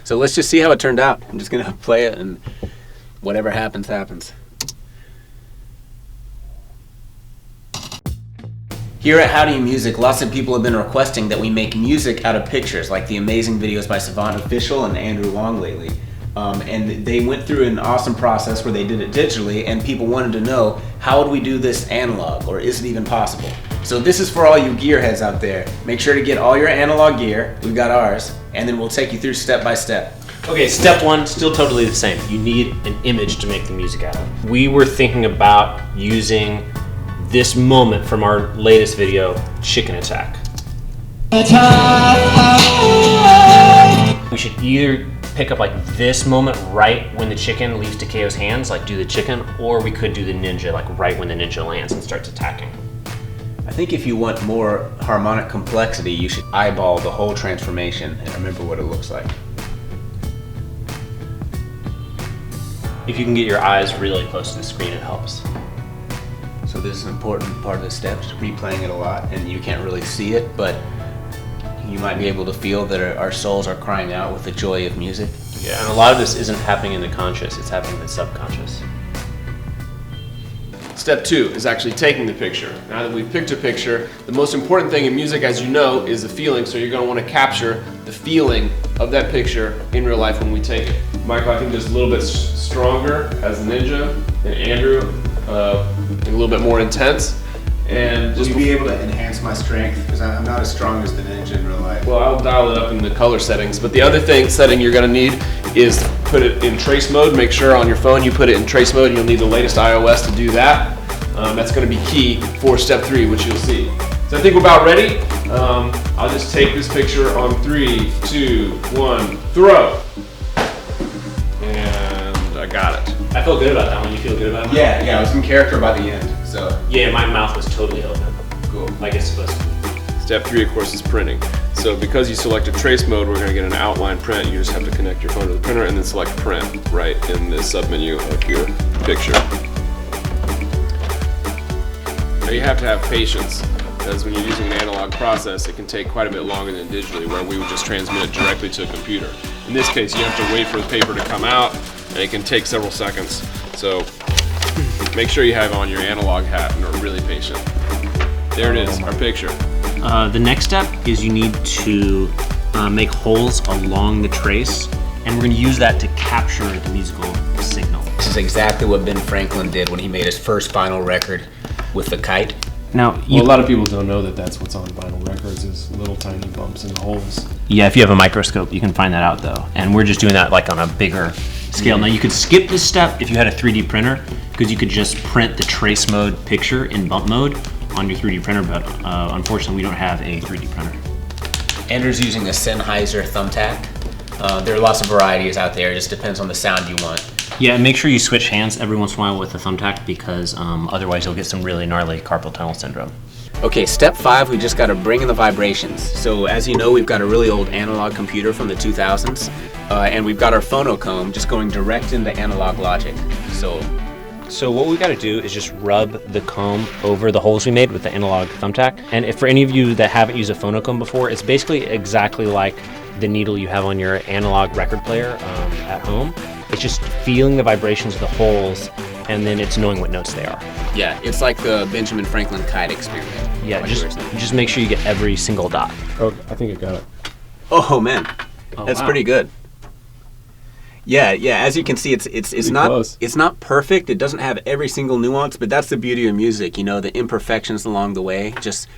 So let's just see how it turned out. I'm just gonna play it, and whatever happens, happens. Here at Howdy Music, lots of people have been requesting that we make music out of pictures, like the amazing videos by Savant Official and Andrew Huang lately. And they went through an awesome process where they did it digitally, and people wanted to know, how would we do this analog, or is it even possible? So this is for all you gearheads out there. Make sure to get all your analog gear, we've got ours, and then we'll take you through step by step. Okay, step one, still totally the same. You need an image to make the music out of. We were thinking about using this moment from our latest video, Chicken Attack. We should either pick up like this moment right when the chicken leaves Takeo's hands, like do the chicken, or we could do the ninja like right when the ninja lands and starts attacking. I think if you want more harmonic complexity, you should eyeball the whole transformation and remember what it looks like. If you can get your eyes really close to the screen, it helps. So this is an important part of the step, just replaying it a lot, and you can't really see it, but you might be able to feel that our souls are crying out with the joy of music. Yeah, and a lot of this isn't happening in the conscious, it's happening in the subconscious. Step two is actually taking the picture. Now that we've picked a picture, the most important thing in music, as you know, is the feeling, so you're going to want to capture the feeling of that picture in real life when we take it. Michael, I think just a little bit stronger as the ninja, and Andrew, a little bit more intense. And Will you be able to enhance my strength? Because I'm not as strong as the ninja in real life. Well, I'll dial it up in the color settings, but the other setting you're going to need is put it in trace mode. Make sure on your phone you put it in trace mode. You'll need the latest iOS to do that. That's going to be key for step three, which you'll see. So I think we're about ready. I'll just take this picture on 3, 2, 1, throw. And I got it. I feel good about that one. You feel good about it? Yeah, I was in character by the end, so. Yeah, my mouth was totally open. Cool. Like it's supposed to be. Step three, of course, is printing. So because you selected trace mode, we're going to get an outline print. You just have to connect your phone to the printer and then select print right in the submenu of your picture. Now you have to have patience, because when you're using an analog process, it can take quite a bit longer than digitally, where we would just transmit it directly to a computer. In this case, you have to wait for the paper to come out, and it can take several seconds. So make sure you have on your analog hat and are really patient. There it is, our picture. The next step is you need to make holes along the trace, and we're going to use that to capture the musical signal. This is exactly what Ben Franklin did when he made his first vinyl record with the kite. Now, Well, a lot of people don't know that that's what's on vinyl records, is little tiny bumps and holes. yeah, if you have a microscope, you can find that out though. And we're just doing that like on a bigger scale. Now you could skip this step if you had a 3D printer, because you could just print the trace mode picture in bump mode on your 3D printer, but unfortunately we don't have a 3D printer. Andrew's using a Sennheiser thumbtack. There are lots of varieties out there, it just depends on the sound you want. Yeah, and make sure you switch hands every once in a while with the thumbtack, because otherwise you'll get some really gnarly carpal tunnel syndrome. Okay, step 5, we just got to bring in the vibrations. So as you know, we've got a really old analog computer from the 2000s, and we've got our phonocomb just going direct into analog logic. So what we've got to do is just rub the comb over the holes we made with the analog thumbtack. And if for any of you that haven't used a phonocomb before, it's basically exactly like the needle you have on your analog record player at home. It's just feeling the vibrations of the holes, and then it's knowing what notes they are. Yeah, it's like the Benjamin Franklin kite experiment. Yeah, like just make sure you get every single dot. Oh, I think I got it. Oh man, that's wow. pretty good. Yeah. As you can see, it's not close. It's not perfect. It doesn't have every single nuance, but that's the beauty of music. You know, the imperfections along the way. It's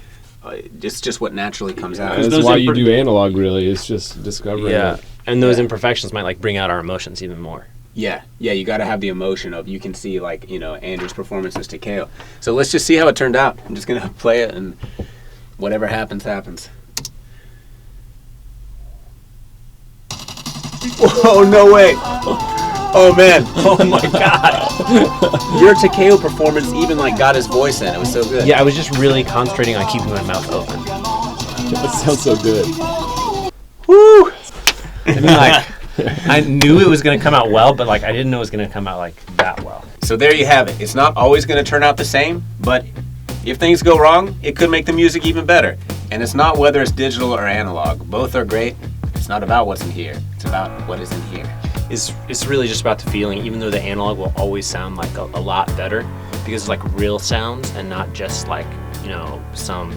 just what naturally comes out. That's why you do analog, really. It's just discovering it. And those imperfections might like bring out our emotions even more. Yeah, you got to have the emotion of, you can see like, you know, Andrew's performance as Takeo. So let's just see how it turned out. I'm just gonna play it, and whatever happens, happens. Whoa, no way! Oh man! Oh my god! Your Takeo performance even like got his voice in. It was so good. Yeah, I was just really concentrating on keeping my mouth open. That sounds so good. Woo! I mean, like, I knew it was going to come out well, but like I didn't know it was going to come out like that well. So there you have it. It's not always going to turn out the same, but if things go wrong, it could make the music even better. And it's not whether it's digital or analog. Both are great. It's It's not about what's in here. It's about what is in here. It's really just about the feeling, even though the analog will always sound like a lot better because it's like real sounds and not just like, you know, some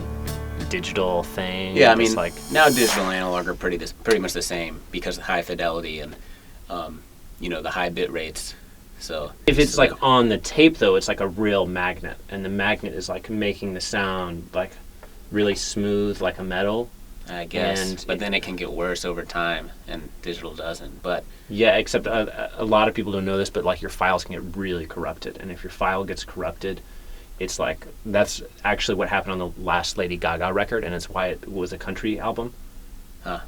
digital thing. Yeah, I mean, It's like, now digital and analog are pretty much the same because of high fidelity and, you know, the high bit rates. So if it's like on the tape though, it's like a real magnet, and the magnet is like making the sound like really smooth, like a metal. I guess, and but then it can get worse over time, and digital doesn't. But Yeah, except a lot of people don't know this, but like your files can get really corrupted, and if your file gets corrupted, it's like that's actually what happened on the last Lady Gaga record, and it's why it was a country album. Huh.